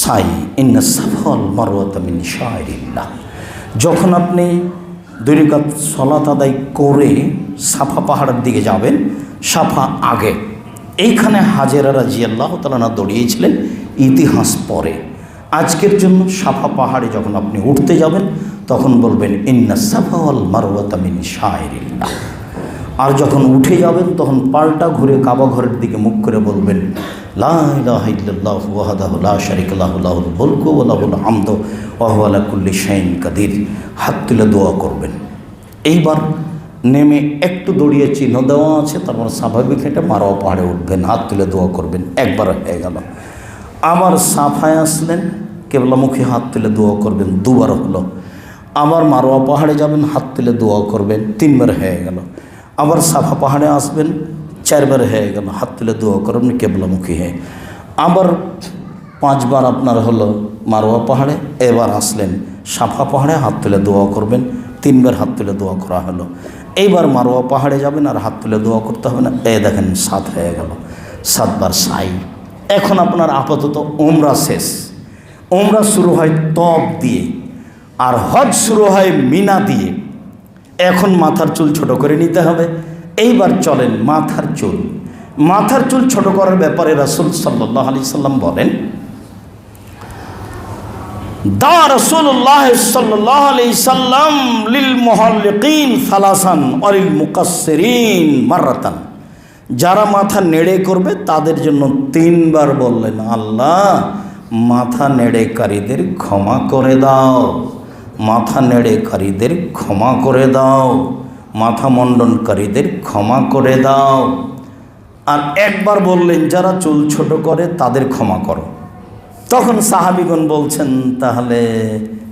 সাই ইন্না সাফা ওয়াল মারওয়াতা মিন শাআইরিল্লাহ। যখন আপনি 2 রাকাত সালাত আদায় করে সাফা পাহাড়ের দিকে যাবেন, সাফা আগে এইখানে হাজেরা রাদিয়াল্লাহু তাআলা আনহা দাঁড়িয়েছিলেন ইতিহাস পরে। আজকের জন্য সাফা পাহাড়ে যখন আপনি উঠতে যাবেন তখন বলবেন ইন্না সাফা ওয়াল মারওয়াতা মিন শাআইরিল্লাহ। আর যখন উঠে যাবেন তখন পাল্টা ঘুরে কাবা ঘরের দিকে মুখ করে বলবেন লা ইলাহা ইল্লাল্লাহু ওয়াহদাহু লা শারীকা লাহু লাহুল মুলকু ওয়া লাহুল হামদু ওয়া হুয়া আলা কুল্লি শাইইন কাদির। হাত তুলে দোয়া করবেন। এইবার নেমে একটু দড়িয়ে চিহ্ন দেওয়া আছে, তারপর স্বাভাবিক হেঁটে মারোয়া পাহাড়ে উঠবেন, হাত তুলে দোয়া করবেন। একবার হয়ে গেল। আবার সাফায় আসলেন, কেবলামুখী হাত তুলে দোয়া করবেন, 2 বার হলো। আবার মারোয়া পাহাড়ে যাবেন, হাত তুলে দোয়া করবেন, 3 বার হয়ে গেল। আবার সাফা পাহাড়ে আসবেন, 4 বার হয়ে গেল, হাত তুলে দোয়া করবেন কেবলামুখী হয়ে। আবার 5 বার আপনার হলো মারোয়া পাহাড়ে। এবার আসলেন সাফা পাহাড়ে, হাত তুলে দোয়া করবেন, 3 বার হাত তুলে দোয়া করা হলো। এইবার মারোয়া পাহাড়ে যাবেন আর হাত তুলে দোয়া করতে হবে না। দেখেন 7 হয়ে গেল, 7 বার সাই। এখন আপনার আপাতত উমরা শেষ। উমরা শুরু হয় তব দিয়ে আর হজ শুরু হয় মিনা দিয়ে। এখন মাথার চুল ছোট করে নিতে হবে। এইবার চলেন মাথার চুল। মাথার চুল ছোট করার ব্যাপারে রাসূল সাল্লাল্লাহু আলাইহি সাল্লাম বলেন, দা রাসূলুল্লাহ সাল্লাল্লাহু আলাইহি সাল্লাম লিল মুহাল্লিকিন সালাসান ওয়া লিল মুকাসসিরিন মাররাতান। যারা মাথা নেড়ে করবে তাদের জন্য 3 বার বললেন, আল্লাহ মাথা নেড়েকারীদের ক্ষমা করে দাও, মাথা নেড়েকারীদের ক্ষমা করে দাও, মাথা মণ্ডনকারীদের ক্ষমা করে দাও। আর একবার বললেন যারা চুল ছোট করে তাদের ক্ষমা করো। তখন সাহাবীগণ বলছেন তাহলে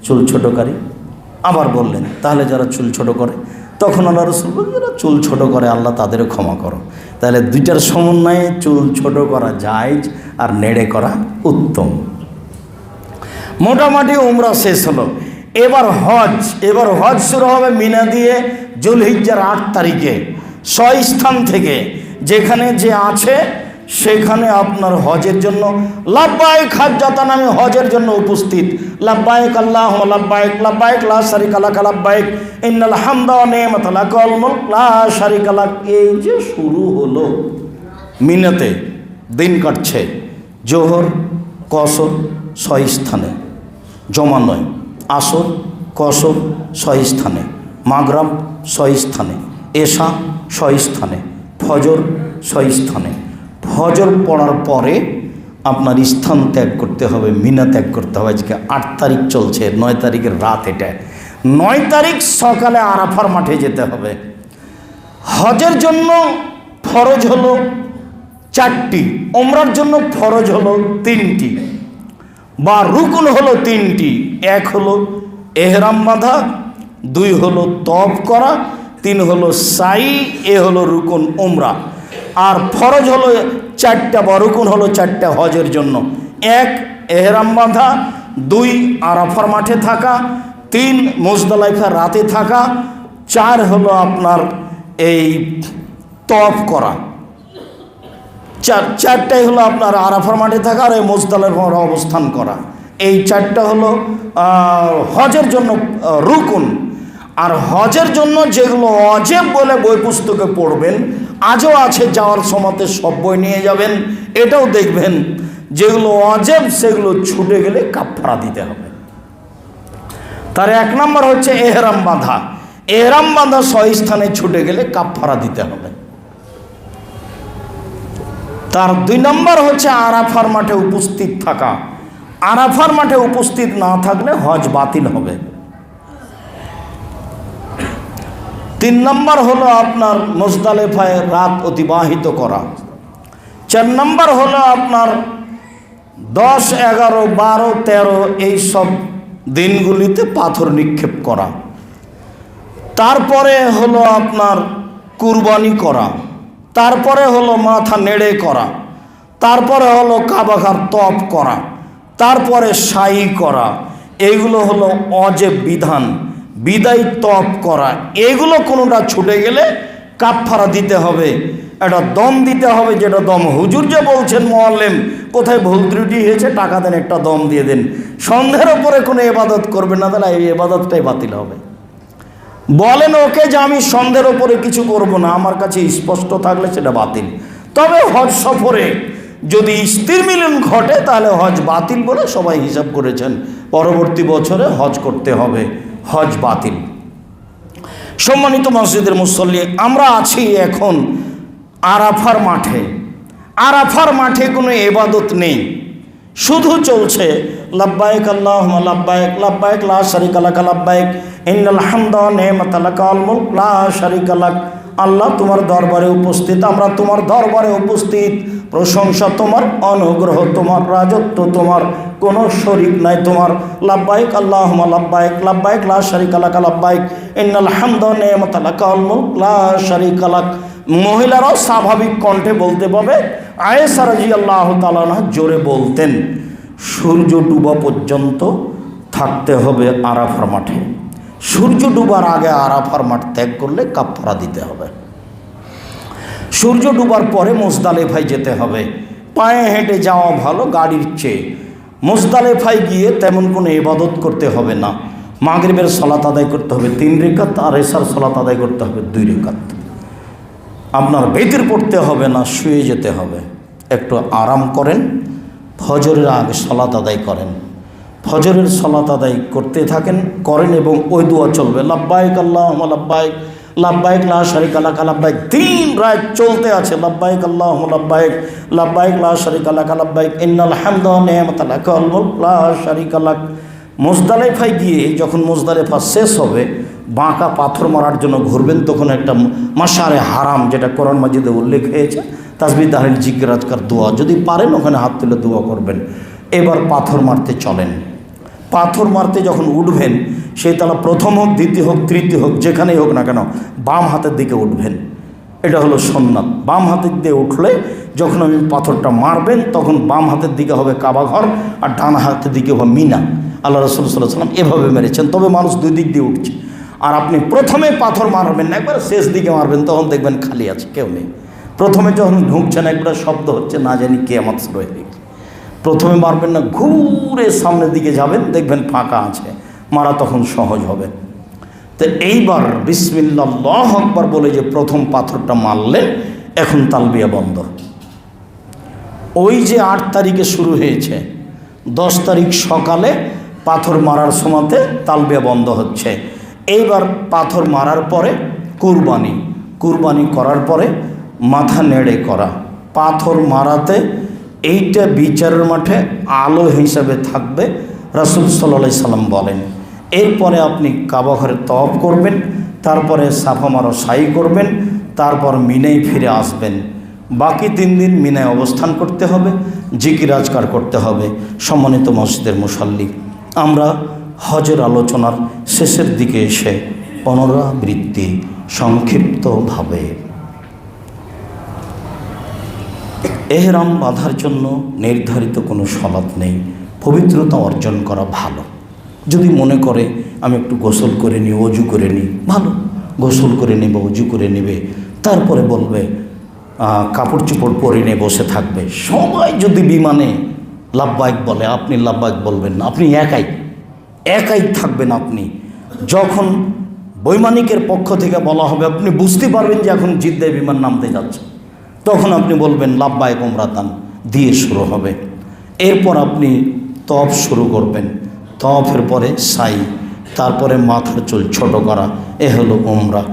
চুল ছোটকারী। আবার বললেন তাহলে যারা চুল ছোট করে। তখন আল্লাহ রাসূল বললেন যারা চুল ছোট করে আল্লাহ তাদেরও ক্ষমা করো। তাহলে 2টার সমন্বয়ে চুল ছোট করা জায়েজ আর নেড়ে করা উত্তম। মোটামুটি উমরা শেষ হলো। এবার হজ শুরু হবে মিনা দিয়ে যুলহিজ্জার 8 তারিখে। স্বস্থান থেকে যেখানে যে আছে সেখানে আপনার হজের জন্য লাব্বাইক হাজ্জাতান, আমি হজের জন্য উপস্থিত। লাব্বাইক আল্লাহুম্মা লাব্বাইক, লাব্বাইক লা শারীকা লাক লাব্বাইক, ইন্নাল হামদা ওয়া নি'মাতা লাক ওয়াল মুলক লা শারীকা লাক। এই যে শুরু হলো মিনাতে, দিন কাটছে জোহর কসর 6 স্থানে, জমা নয়, আসর কসর 6 স্থানে, মাগরিব 6 স্থানে, এশা 6 স্থানে, ফজর 6 স্থানে। ফজর পড়ার পরে আপনার স্থান ত্যাগ করতে হবে, মিনা ত্যাগ করতে হবে। আজকে 8 তারিখ চলছে, 9 তারিখের রাত। এটা 9 তারিখ সকালে আরাফার মাঠে যেতে হবে। হজের জন্য ফরজ হলো 4টি, ওমরার জন্য ফরজ হলো 3টি বা রুকুন হলো 3টি। 1 হলো এহরাম বাঁধা, 2 হলো তওয়াফ করা, 3 হলো সাই, এ হলো রুকুন উমরা। আর ফরজ হলো 4টা বা রুকুন হলো 4টা হজের জন্য। 1 এহরাম বাঁধা, 2 আরাফার মাঠে থাকা, 3 মুজদালিফা রাতে থাকা, 4 হলো আপনার এই তওয়াফ করা। 4টাই হলো আপনার আরাফার মাঠে থাকা আর এই মুজদালিফার অবস্থান করা। এই 4টা হলো হজের জন্য রুকুন। আর হজের জন্য যেগুলো ওয়াজিব বলে বই পুস্তকে পড়বেন, আজও আছে, যাওয়ার সময়তে সব বই নিয়ে যাবেন। এটাও দেখবেন যেগুলো ওয়াজিব সেগুলো ছুটে গেলে কাফারা দিতে হবে। তার 1 নম্বর হচ্ছে এহরাম বাঁধা। এহরাম বাঁধা 6 স্থানে ছুটে গেলে কাফারা দিতে হবে। তার 2 নম্বর হচ্ছে আরাফার মাঠে উপস্থিত থাকা। আরাফার মাঠে উপস্থিত না থাকলে হজ বাতিল হবে। 3 নম্বর হলো আপনার মুজদালিফায় রাত অতিবাহিত করা। 4 নম্বর হলো আপনার 10, 11, 12, 13 এই সব দিনগুলিতে পাথর নিক্ষেপ করা। তারপরে হলো আপনার কুরবানি করা। তারপরে হলো মাথা নেড়ে করা। তারপরে হলো কাবা ঘর তওয়াফ করা। তারপরে সাই করা। এইগুলো হলো ওয়াজিব বিধান। বিদায় তওয়াফ করা, এগুলো কোনোটা ছুটে গেলে কাফারা দিতে হবে। একটা দম দিতে হবে, যেটা দম হুজুর যে বলছেন মোয়াল্লেম কোথায় ভুল ত্রুটি হয়েছে টাকা দেন, একটা দম দিয়ে দেন। সন্ধ্যের ওপরে কোনো ইবাদত করবেন না, তাহলে এই ইবাদতটাই বাতিল হবে। বলেন ওকে যে আমি সন্ধ্যের ওপরে কিছু করব না, আমার কাছে স্পষ্ট থাকলে সেটা বাতিল। তবে হজ সফরে যদি স্ত্রীর মিলন ঘটে তাহলে হজ বাতিল বলে সবাই হিসাব করেছেন, পরবর্তী বছরে হজ করতে হবে, হজ বাতিল। সম্মানিত মসজিদের মুসল্লি, আমরা আছি এখন আরাফার মাঠে। আরাফার মাঠে কোনো ইবাদত নেই, শুধু চলছে লাব্বাইক আল্লাহুম্মা লাব্বাইক লাব্বাইক লা শারীকা লাক লাব্বাইক ইন্নাল হামদা ওয়া নি'মাতা লাকা ওয়াল মুলক লা শারীকা লাক। আল্লাহ তোমার দরবারে উপস্থিত, আমরা তোমার দরবারে উপস্থিত, প্রশংসা তোমার, অনুগ্রহ তোমার, রাজত্ব তোমার, কোনো শরীক নাই তোমার। লাব্বাইক আল্লাহুম্মা লাব্বাইক লাব্বাইক লা শারীকা লাক লাব্বাইক ইন্নাল হামদা ওয়া নি'মাতা লাকা ওয়াল মুলক লা শারীকা লাক। মহিলারাও স্বাভাবিক কণ্ঠে বলতে পাবে। আয়েশা রাদিয়াল্লাহু তাআলা আনহা জোরে বলতেন, সূর্য ডুবা পর্যন্ত থাকতে হবে আরাফার মাঠে। সূর্য ডুবার আগে আরাফার মাঠ ত্যাগ করলে কাফারা দিতে হবে। সূর্য ডুবার পরে মুজদালিফায় যেতে হবে। পায়ে হেঁটে যাওয়া ভালো গাড়ির চেয়ে। মুজদালিফায় গিয়ে তেমন কোনো ইবাদত করতে হবে না। মাগরিবের সালাত আদায় করতে হবে 3 রাকাত, আর এশার সালাত আদায় করতে হবে 2 রাকাত। আপনার বেতির পড়তে হবে না, শুয়ে যেতে হবে। একটু আরাম করেন, ফজরের আগে সালাত আদায় করেন। ফজরের সালাত আদায় করতে থাকেন, করেন, এবং ওই দোয়া চলবে লাব্বাইক আল্লাহুম্মা লাব্বাইক লাব্বাইক লা শারীকা লাক লাব্বাইক। 3 রাত চলতে আছে লাব্বাইক আল্লাহুম্মা লাব্বাইক লাব্বাইক লা শারীকা লাক লাব্বাইক ইন্নাল হামদা ওয়া নি'মাতা লাকা ওয়াল মুলক লা শারীকা লাক। মুজদালিফায় গিয়ে যখন মুজদালিফা শেষ হবে, বাঁকা পাথর মারার জন্য ঘুরবেন, তখন একটা মাশারে হারাম, যেটা কোরআন মাজিদে উল্লেখ হয়েছে, তাসবিহ তাহলিল জিকির আজকার দোয়া, যদি পারেন ওখানে হাত তুলে দোয়া করবেন। এবার পাথর মারতে চলেন। পাথর মারতে যখন উঠবেন, সেই তালা প্রথম হোক, দ্বিতীয় হোক, তৃতীয় হোক, যেখানেই হোক না কেন, বাম হাতের দিকে উঠবেন। এটা হলো সুন্নাত। বাম হাতের দিকে উঠলে যখন আমি পাথরটা মারবেন, তখন বাম হাতের দিকে হবে কাবাঘর, আর ডান হাতের দিকে হবে মিনা। আল্লাহ রাসূল সাল্লাল্লাহু আলাইহি ওয়াসাল্লাম এভাবে মেরেছেন। তবে মানুষ 2 দিক দিয়ে উঠছে। আর আপনি প্রথমে পাথর মারবেন না, একবার শেষ দিকে মারবেন, তখন দেখবেন খালি আছে, কেউ নেই। প্রথমে যখন ঢুকছেন একবার শব্দ হচ্ছে, না জানি কিয়ামত শুরু হয়ে গেছে। প্রথমে মারবেন না, ঘুরে সামনের দিকে যাবেন, দেখবেন ফাঁকা আছে, মারা তখন সহজ হবে। তো এইবার বিসমিল্লাহ আল্লাহু আকবার বলে যে প্রথম পাথরটা মারলেন, এখন তালবিয়া বন্ধ। ওই যে 8 তারিখে শুরু হয়েছে, 10 তারিখ সকালে পাথর মারার সময়তে তালবিয়া বন্ধ হচ্ছে। এইবার পাথর মারার পরে কুরবানি করার পরে মাথা নেড়ে করা। পাথর মারাতে এইটা বিচারের মাঠে আলো হিসাবে থাকবে, রাসূল সাল্লাল্লাহু আলাইহি সাল্লাম বলেন। এরপরে আপনি কাবা ঘরে তওয়াফ করবেন, তারপরে সাফা মারো সাই করবেন, তারপর মিনায় ফিরে আসবেন। বাকি 3 দিন মিনায় অবস্থান করতে হবে, জিকির আজকার করতে হবে। সম্মানিত মসজিদের মুসল্লি, আমরা হজের আলোচনার শেষের দিকে এসে পুনরাবৃত্তি সংক্ষিপ্তভাবে, এহরাম বাঁধার জন্য নির্ধারিত কোনো সালাত নেই। পবিত্রতা অর্জন করা ভালো। যদি মনে করে আমি একটু গোসল করে নিই, অজু করে নিই, ভালো, গোসল করে নেবে, অজু করে নেবে, তারপরে বলবে কাপড় চোপড় পরে নিয়ে বসে থাকবে। সবাই যদি বিমানে লাব্বাইক বলে, আপনি লাব্বাইক বলবেন না, আপনি একাই থাকবেন। আপনি যখন বৈমানিকের পক্ষ থেকে বলা হবে, আপনি বুঝতে পারবেন যে এখন জিদ্দায় বিমান নামতে যাচ্ছে, তখন আপনি বলবেন লাব্বাইক উমরাতান দিয়ে শুরু হবে। এরপর আপনি তওয়াফ শুরু করবেন। তওয়াফের পরে সাই, তারপরে মাথার চুল ছোট করা, এ হলো উমরা।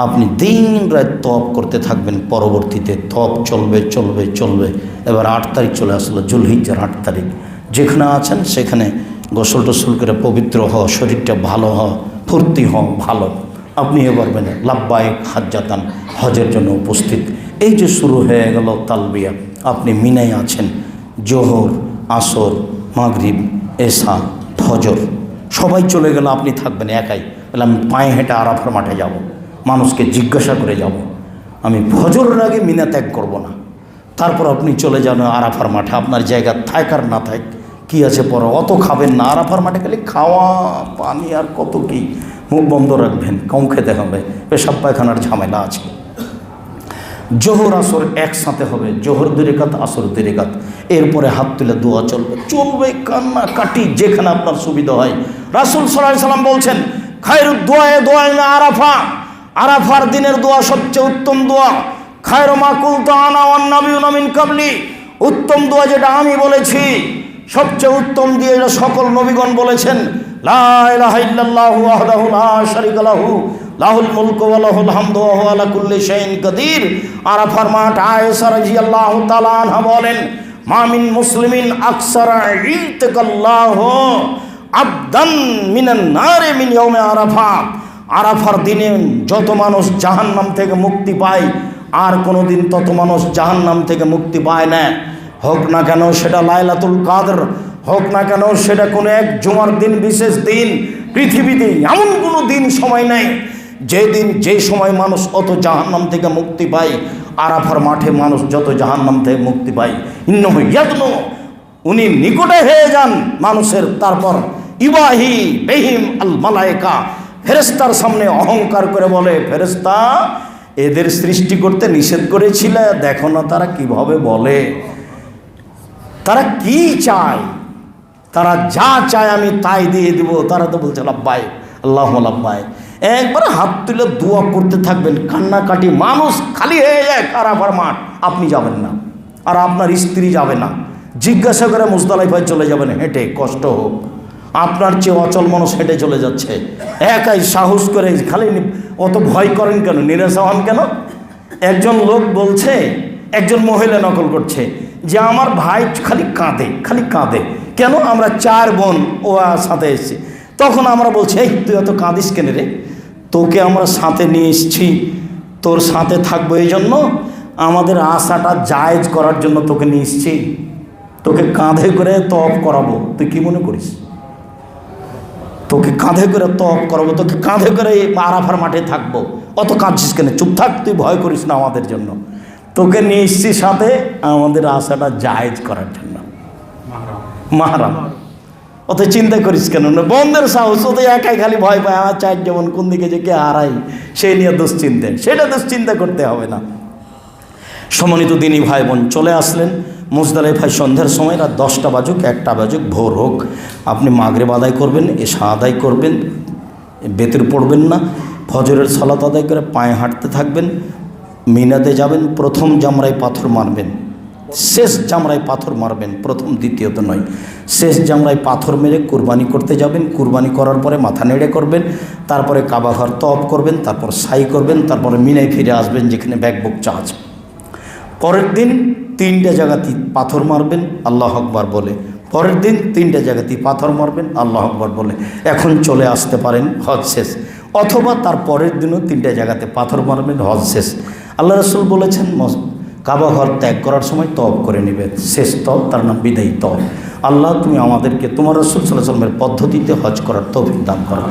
আপনি দিন রাত তওয়াফ করতে থাকবেন। পরবর্তীতে তওয়াফ চলবে। এবার 8 তারিখ চলে আসলো, জুলহিজ্জার 8 তারিখ। যেখানে আছেন সেখানে গোসল টোসল করে পবিত্র হওয়া, শরীরটা ভালো হওয়া, ফুর্তি হওয়া ভালো। আপনি এবার বলেন লাব্বাইক হাজ্জাতান, হজের জন্য উপস্থিত। এই যে শুরু হয়ে গেল তালবিয়া, আপনি মিনায় আছেন, জোহর, আসর, মাগরিব, এশা, ফজর সবাই চলে গেল, আপনি থাকবেন একাই। বলে আমি পায়ে হেঁটে আরাফার মাঠে যাব, মানুষকে জিজ্ঞাসা করে যাব, আমি ফজরের আগে মিনা ত্যাগ করব না। তারপর আপনি চলে যান আরাফার মাঠে, আপনার জায়গা থাক আর না থাক কী আছে পরে, অত খাবেন না। আরাফার মাঠে খালি খাওয়া, পানি আর কত কি, মুখ বন্ধ রাখবেন, কম খেতে হবে, পেশাব পায়খানার ঝামেলা আছে। জোহর আসর একসাথে হবে, জোহর 2 রাকাত, আসর 2 রাকাত। এরপরে হাত তুলে দোয়া চলবে কান্না কাটি যেখানে আপনার সুবিধা হয়। রাসূল সাল্লাল্লাহু আলাইহি সাল্লাম বলছেন, খায়রুদ দুআয়ে দুআয়ে আরাফা, আরাফার দিনের দোয়া সবচেয়ে উত্তম দোয়া। খায়রু মা কুলতু আনা ওয়ান নাবিয়ুনা মিন কাবলি, উত্তম দোয়া যেটা আমি বলেছি, সবচেয়ে উত্তম দিয়ে সকল নবীগণ বলেছেন, লা ইলাহা ইল্লাল্লাহু ওয়াহদাহু লা শারীকা লাহু লাহুল মুলকু ওয়া লাহুল হামদু ওয়া হুয়া আলা কুল্লি শাইইন কাদির। আরাফার মাঠ আয়েশা রাদিয়াল্লাহু তাআলা আনহা বলেন, মা মিন মুসলিমিন আকসারা ইতাকাল্লাহু আবদান মিনান নারে মিন ইয়াউমে আরাফা। আরাফার দিনে যত মানুষ জাহান্নাম থেকে মুক্তি পায়, আর কোনো দিন তত মানুষ জাহান্নাম থেকে মুক্তি পায় না। হোক না কেন সেটা লাইলাতুল কাদর, হোক না কেন সেটা কোনো এক জুমার দিন, বিশেষ দিন। পৃথিবীতে এমন কোনো দিন সময় নাই যেদিন যে সময় মানুষ অত জাহান্নাম থেকে মুক্তি পায়। আরাফার মাঠে মানুষ যত জাহান্নাম থেকে মুক্তি পায়, ইন্নাহু ইয়াদনু, উনি নিকটে হয়ে যান মানুষের। তারপর ইবাহি বেহিম আল মালায়েকা, ফেরেশতার সামনে অহংকার করে বলে, ফেরেশতা এদের সৃষ্টি করতে নিষেধ করেছিলে, দেখো না তারা কিভাবে বলে, তারা কি চায়, তারা যা চায় আমি তাই দিয়ে দিব। তারা তো বলছে লাব্বাইক আল্লাহুম্মা লাব্বাইক। একবার হাত তুলে দোয়া করতে থাকবেন, কান্নাকাটি, মানুষ খালি হয়ে যায় আরাফার মাঠ। আপনি যাবেন না, আর আপনার স্ত্রী যাবে না। জিজ্ঞাসা করে মুজদালিফায় চলে যাবেন হেঁটে, কষ্ট হোক। আপনার চেয়ে অচল মানুষ হেঁটে চলে যাচ্ছে, একাই সাহস করে। খালি অত ভয় করেন কেন, নিরাশ হন কেন? একজন লোক বলছে, একজন মহিলা নকল করছে যে আমার ভাই খালি কাঁদে, খালি কাঁদে। কেন? আমরা 4 বোন ও সাথে এসেছি। তখন আমরা বলছি, এই তুই অত কাঁদিস কেন রে? তোকে আমরা সাথে নিয়ে এসেছি, তোর সাথে থাকবো, এই জন্য আমাদের আশাটা জায়েজ করার জন্য তোকে নিয়ে এসেছি। তোকে কাঁধে করে তওয়াফ করাবো, তুই কি মনে করিস? তোকে কাঁধে করে তওয়াফ করাবো, তোকে কাঁধে করে আরাফার মাঠে থাকবো, অত কাঁদছিস কেন? চুপ থাক, তুই ভয় করিস না আমাদের জন্য। তোকে নিয়ে এসেছি সাথে আমাদের আশাটা জায়েজ করার জন্য। মাহরাম, অত চিন্তা করিস কেন? না বন্ধের সাহস, ও তো একাই খালি ভয় পায়, আমার 4 যেমন কোন দিকে যে কে হারাই সেই নিয়ে দুশ্চিন্তা, সেটা দুশ্চিন্তা করতে হবে না। সম্মানিত দিনী ভাই বোন, চলে আসলেন মুজদালিফায় সন্ধ্যার সময়। রাত 10টা বাজুক, 1টা বাজুক, ভোর হোক, আপনি মাগরিব আদায় করবেন, এশা আদায় করবেন, বেতের পড়বেন না, ফজরের সালাত আদায় করে পায়ে হাঁটতে থাকবেন, মিনাতে যাবেন, প্রথম জামরায় পাথর মারবেন, শেষ জামরায় পাথর মারবেন, প্রথম দ্বিতীয়ত নয়, শেষ জামরায় পাথর মেরে কুরবানি করতে যাবেন। কুরবানি করার পরে মাথা নেড়ে করবেন, তারপরে কাবা ঘর তওয়াফ করবেন, তারপর সাই করবেন, তারপরে মিনায় ফিরে আসবেন যেখানে ব্যাকবুকচা আছে। পরের দিন 3টে জায়গাতেই পাথর মারবেন আল্লাহু আকবার বলে। পরের দিন 3টে জায়গাতেই পাথর মারবেন আল্লাহু আকবার বলে। এখন চলে আসতে পারেন, হজ শেষ। অথবা তার পরের দিনও 3টে জায়গাতে পাথর মারবেন, হজ শেষ। আল্লাহ রাসূল বলেছেন, কাবা ঘর ত্যাগ করার সময় তওয়াব করে নেবেন, শেষ তওয়াব, তার নাম বিদায়ী তওয়াব। আল্লাহ তুমি আমাদেরকে তোমার রাসূল সাল্লাল্লাহু আলাইহি ওয়াসাল্লামের পদ্ধতিতে হজ করার তৌফিক দান করো।